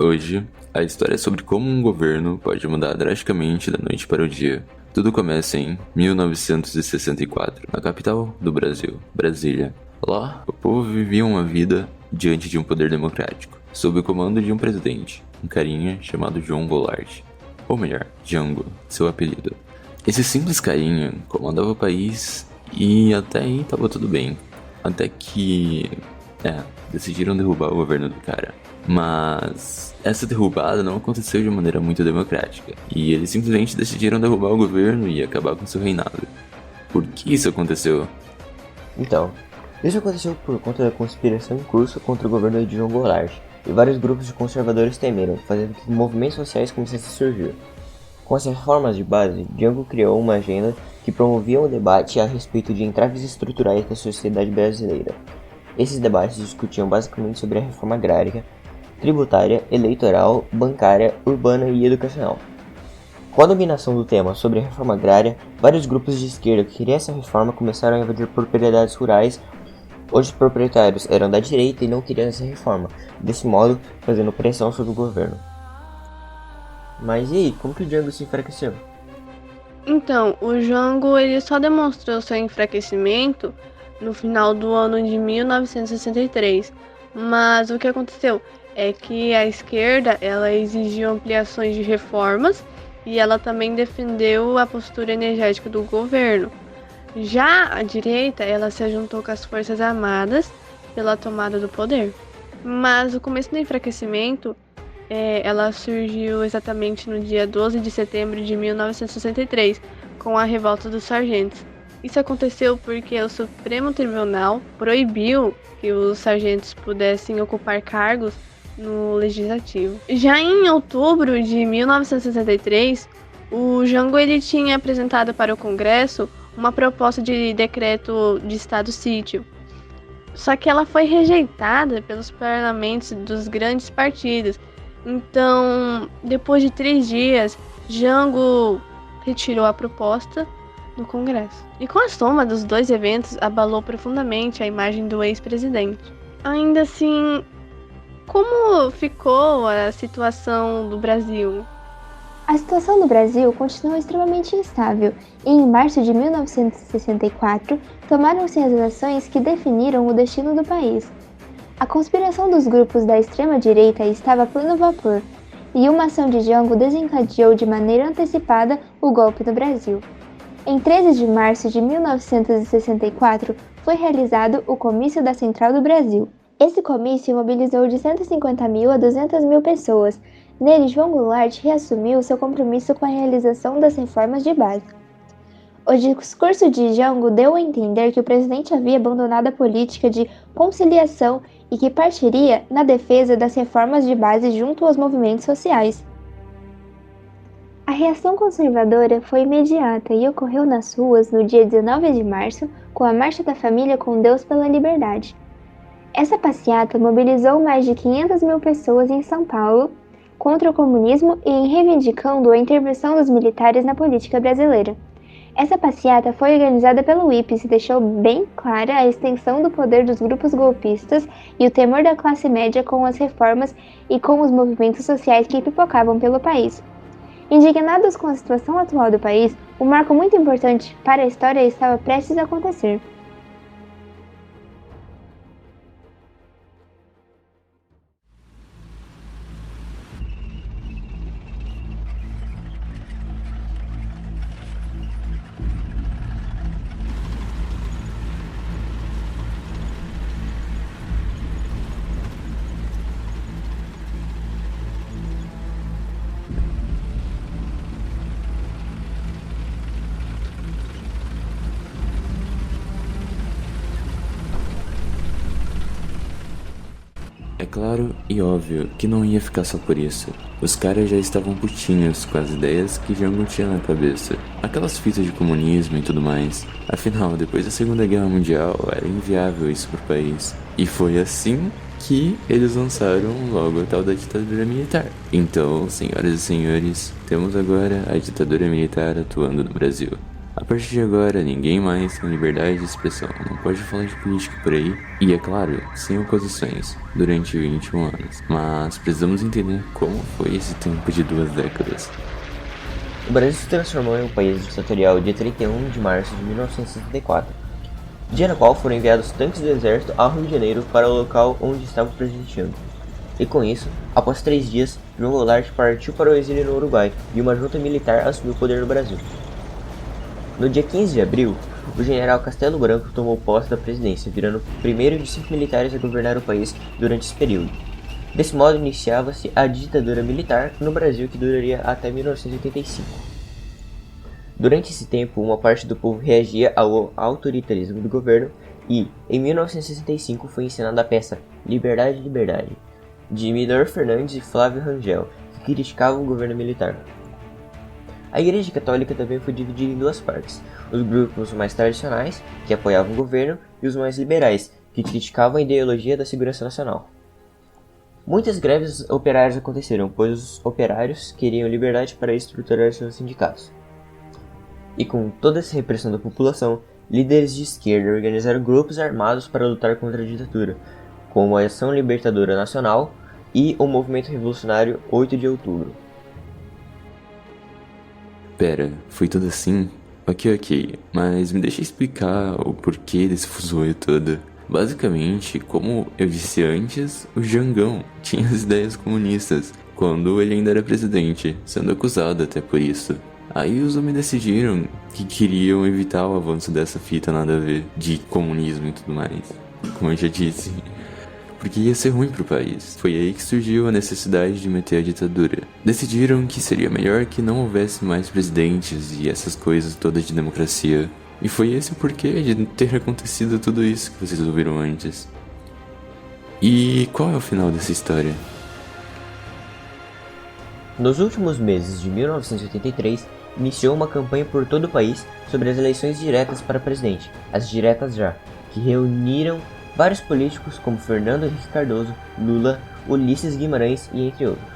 Hoje, a história é sobre como um governo pode mudar drasticamente da noite para o dia. Tudo começa em 1964, na capital do Brasil, Brasília. Lá, o povo vivia uma vida diante de um poder democrático, sob o comando de um presidente, um carinha chamado João Goulart. Ou melhor, Jango, seu apelido. Esse simples carinha comandava o país e até aí tava tudo bem. Até que... decidiram derrubar o governo do cara. Mas essa derrubada não aconteceu de maneira muito democrática, e eles simplesmente decidiram derrubar o governo e acabar com seu reinado. Por que isso aconteceu? Então, isso aconteceu por conta da conspiração em curso contra o governo de João Goulart, e vários grupos de conservadores temeram, fazendo com que movimentos sociais começassem a surgir. Com as reformas de base, Jango criou uma agenda que promovia um debate a respeito de entraves estruturais da sociedade brasileira. Esses debates discutiam basicamente sobre a reforma agrária, tributária, eleitoral, bancária, urbana e educacional. Com a dominação do tema sobre a reforma agrária, vários grupos de esquerda que queriam essa reforma começaram a invadir propriedades rurais, onde os proprietários eram da direita e não queriam essa reforma, desse modo fazendo pressão sobre o governo. Mas e aí, como que o Jango se enfraqueceu? Então, o Jango ele só demonstrou seu enfraquecimento no final do ano de 1963, mas o que aconteceu é que a esquerda ela exigiu ampliações de reformas e ela também defendeu a postura energética do governo. Já a direita ela se juntou com as Forças Armadas pela tomada do poder. Mas o começo do enfraquecimento ela surgiu exatamente no dia 12 de setembro de 1963, com a revolta dos sargentos. Isso aconteceu porque o Supremo Tribunal proibiu que os sargentos pudessem ocupar cargos no Legislativo. Já em outubro de 1963, o Jango ele tinha apresentado para o Congresso uma proposta de decreto de estado-sítio. Só que ela foi rejeitada pelos parlamentos dos grandes partidos. Então, depois de 3 dias, Jango retirou a proposta no Congresso. E com a soma dos dois eventos, abalou profundamente a imagem do ex-presidente. Ainda assim, como ficou a situação do Brasil? A situação do Brasil continuou extremamente instável e em março de 1964 tomaram-se as ações que definiram o destino do país. A conspiração dos grupos da extrema-direita estava a pleno vapor e uma ação de Jango desencadeou de maneira antecipada o golpe no Brasil. Em 13 de março de 1964 foi realizado o Comício da Central do Brasil. Esse comício mobilizou de 150.000 a 200.000 pessoas. Nele, João Goulart reassumiu seu compromisso com a realização das reformas de base. O discurso de Jango deu a entender que o presidente havia abandonado a política de conciliação e que partiria na defesa das reformas de base junto aos movimentos sociais. A reação conservadora foi imediata e ocorreu nas ruas no dia 19 de março com a Marcha da Família com Deus pela Liberdade. Essa passeata mobilizou mais de 500.000 pessoas em São Paulo contra o comunismo e reivindicando a intervenção dos militares na política brasileira. Essa passeata foi organizada pelo IPES e deixou bem clara a extensão do poder dos grupos golpistas e o temor da classe média com as reformas e com os movimentos sociais que pipocavam pelo país. Indignados com a situação atual do país, um marco muito importante para a história estava prestes a acontecer. É claro e óbvio que não ia ficar só por isso. Os caras já estavam putinhos com as ideias que Jango tinha na cabeça. Aquelas fitas de comunismo e tudo mais. Afinal, depois da Segunda Guerra Mundial, era inviável isso pro país. E foi assim que eles lançaram logo a tal da ditadura militar. Então, senhoras e senhores, temos agora a ditadura militar atuando no Brasil. A partir de agora, ninguém mais tem liberdade de expressão, não pode falar de política por aí, e é claro, sem oposições, durante 21 anos. Mas precisamos entender como foi esse tempo de 2 décadas. O Brasil se transformou em um país ditatorial dia 31 de março de 1964, dia no qual foram enviados tanques do exército ao Rio de Janeiro para o local onde estava o presidente Jango. E com isso, após 3 dias, João Goulart partiu para o exílio no Uruguai e uma junta militar assumiu o poder no Brasil. No dia 15 de abril, o general Castelo Branco tomou posse da presidência, virando o primeiro de 5 militares a governar o país durante esse período. Desse modo, iniciava-se a ditadura militar no Brasil, que duraria até 1985. Durante esse tempo, uma parte do povo reagia ao autoritarismo do governo e, em 1965, foi encenada a peça Liberdade, Liberdade, de Milor Fernandes e Flávio Rangel, que criticavam o governo militar. A Igreja Católica também foi dividida em 2 partes, os grupos mais tradicionais, que apoiavam o governo, e os mais liberais, que criticavam a ideologia da segurança nacional. Muitas greves operárias aconteceram, pois os operários queriam liberdade para estruturar seus sindicatos. E com toda essa repressão da população, líderes de esquerda organizaram grupos armados para lutar contra a ditadura, como a Ação Libertadora Nacional e o Movimento Revolucionário 8 de Outubro. Pera, foi tudo assim? Ok, mas me deixa explicar o porquê desse fuzuê todo. Basicamente, como eu disse antes, o Jangão tinha as ideias comunistas, quando ele ainda era presidente, sendo acusado até por isso. Aí os homens decidiram que queriam evitar o avanço dessa fita nada a ver, de comunismo e tudo mais, como eu já disse, porque ia ser ruim pro país. Foi aí que surgiu a necessidade de meter a ditadura. Decidiram que seria melhor que não houvesse mais presidentes e essas coisas todas de democracia. E foi esse o porquê de ter acontecido tudo isso que vocês ouviram antes. E qual é o final dessa história? Nos últimos meses de 1983, iniciou uma campanha por todo o país sobre as eleições diretas para presidente, as diretas já, que reuniram vários políticos como Fernando Henrique Cardoso, Lula, Ulisses Guimarães e entre outros.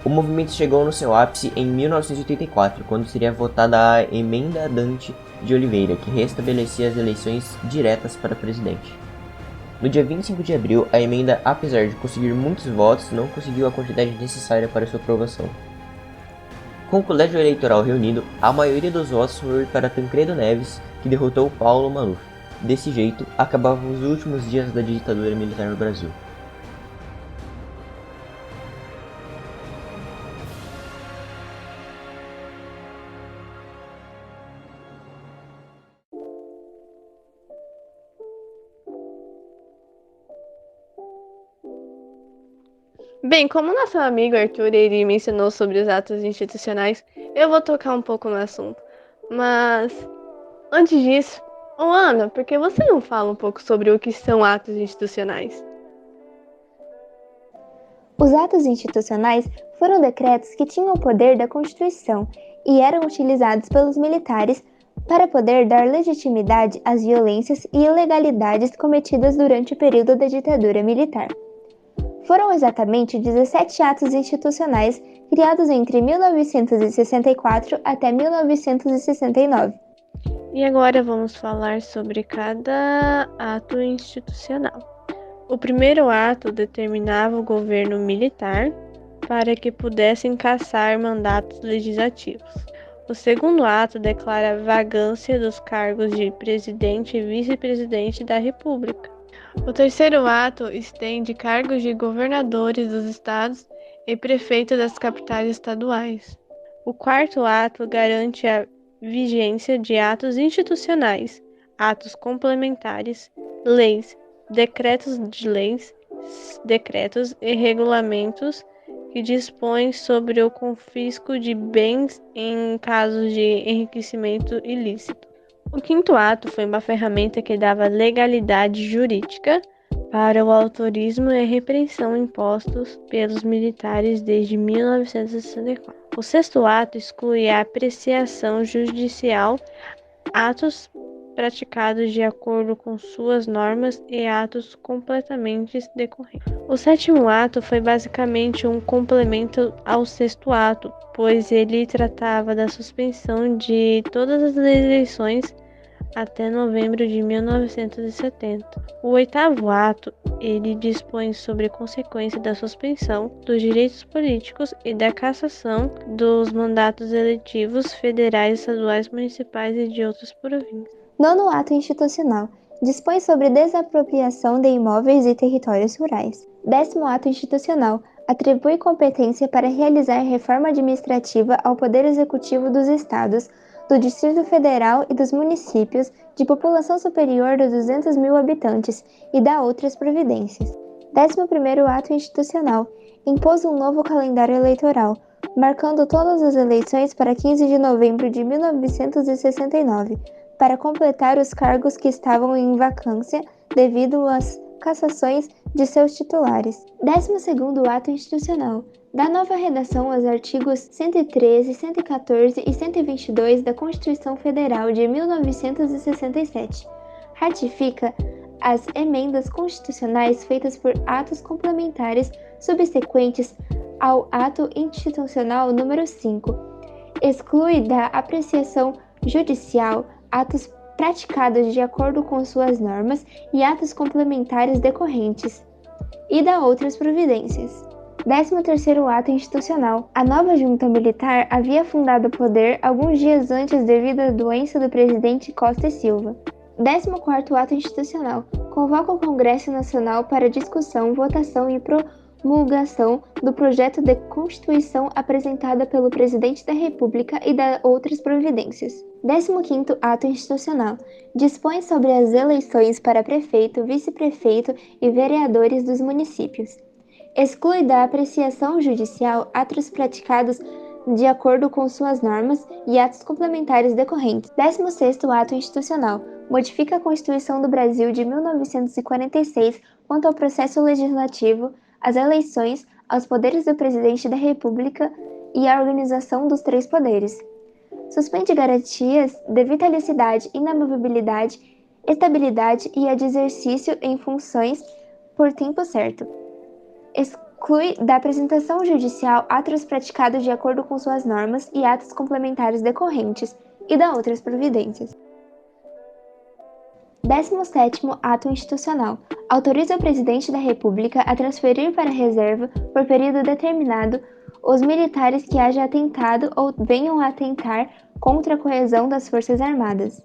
O movimento chegou no seu ápice em 1984, quando seria votada a Emenda Dante de Oliveira, que restabelecia as eleições diretas para presidente. No dia 25 de abril, a emenda, apesar de conseguir muitos votos, não conseguiu a quantidade necessária para sua aprovação. Com o colégio eleitoral reunido, a maioria dos votos foi para Tancredo Neves, que derrotou Paulo Maluf. Desse jeito, acabavam os últimos dias da ditadura militar no Brasil. Bem, como nosso amigo Arthur ele mencionou sobre os atos institucionais, eu vou tocar um pouco no assunto. Mas, antes disso, Ana, por que você não fala um pouco sobre o que são atos institucionais? Os atos institucionais foram decretos que tinham o poder da Constituição e eram utilizados pelos militares para poder dar legitimidade às violências e ilegalidades cometidas durante o período da ditadura militar. Foram exatamente 17 atos institucionais criados entre 1964 até 1969. E agora vamos falar sobre cada ato institucional. O primeiro ato determinava o governo militar para que pudessem cassar mandatos legislativos. O segundo ato declara a vagância dos cargos de presidente e vice-presidente da República. O terceiro ato estende cargos de governadores dos estados e prefeitos das capitais estaduais. O quarto ato garante a vigência de atos institucionais, atos complementares, leis, decretos de leis, decretos e regulamentos que dispõem sobre o confisco de bens em casos de enriquecimento ilícito. O quinto ato foi uma ferramenta que dava legalidade jurídica para o autorismo e repressão impostos pelos militares desde 1964. O sexto ato exclui a apreciação judicial, atos praticados de acordo com suas normas e atos completamente decorrentes. O sétimo ato foi basicamente um complemento ao sexto ato, pois ele tratava da suspensão de todas as eleições até novembro de 1970. O oitavo ato, ele dispõe sobre consequência da suspensão dos direitos políticos e da cassação dos mandatos eletivos federais, estaduais, municipais e de outras províncias. Nono ato institucional. Dispõe sobre desapropriação de imóveis e territórios rurais. Décimo ato institucional. Atribui competência para realizar reforma administrativa ao Poder Executivo dos Estados, do Distrito Federal e dos municípios de população superior a 200 mil habitantes e dá outras providências. 11º ato institucional. Impôs um novo calendário eleitoral, marcando todas as eleições para 15 de novembro de 1969, para completar os cargos que estavam em vacância devido às cassações de seus titulares. 12º ato institucional. Dá nova redação aos artigos 113, 114 e 122 da Constituição Federal de 1967. Ratifica as emendas constitucionais feitas por atos complementares subsequentes ao ato institucional número 5. Exclui da apreciação judicial atos praticados de acordo com suas normas e atos complementares decorrentes, e dá outras providências. 13º ato institucional. A nova junta militar havia fundado o poder alguns dias antes devido à doença do presidente Costa e Silva. 14º ato institucional. Convoca o Congresso Nacional para discussão, votação e promulgação do projeto de Constituição apresentada pelo Presidente da República e dá outras providências. 15º ato institucional. Dispõe sobre as eleições para prefeito, vice-prefeito e vereadores dos municípios. Exclui da apreciação judicial atos praticados de acordo com suas normas e atos complementares decorrentes. 16º ato institucional. Modifica a Constituição do Brasil de 1946 quanto ao processo legislativo, às eleições, aos poderes do Presidente da República e à organização dos três poderes. Suspende garantias de vitaliciedade, inamovibilidade, estabilidade e a de exercício em funções por tempo certo. Exclui da apresentação judicial atos praticados de acordo com suas normas e atos complementares decorrentes, e dá outras providências. 17º ato institucional. Autoriza o Presidente da República a transferir para a reserva, por período determinado, os militares que haja atentado ou venham a atentar contra a coesão das Forças Armadas.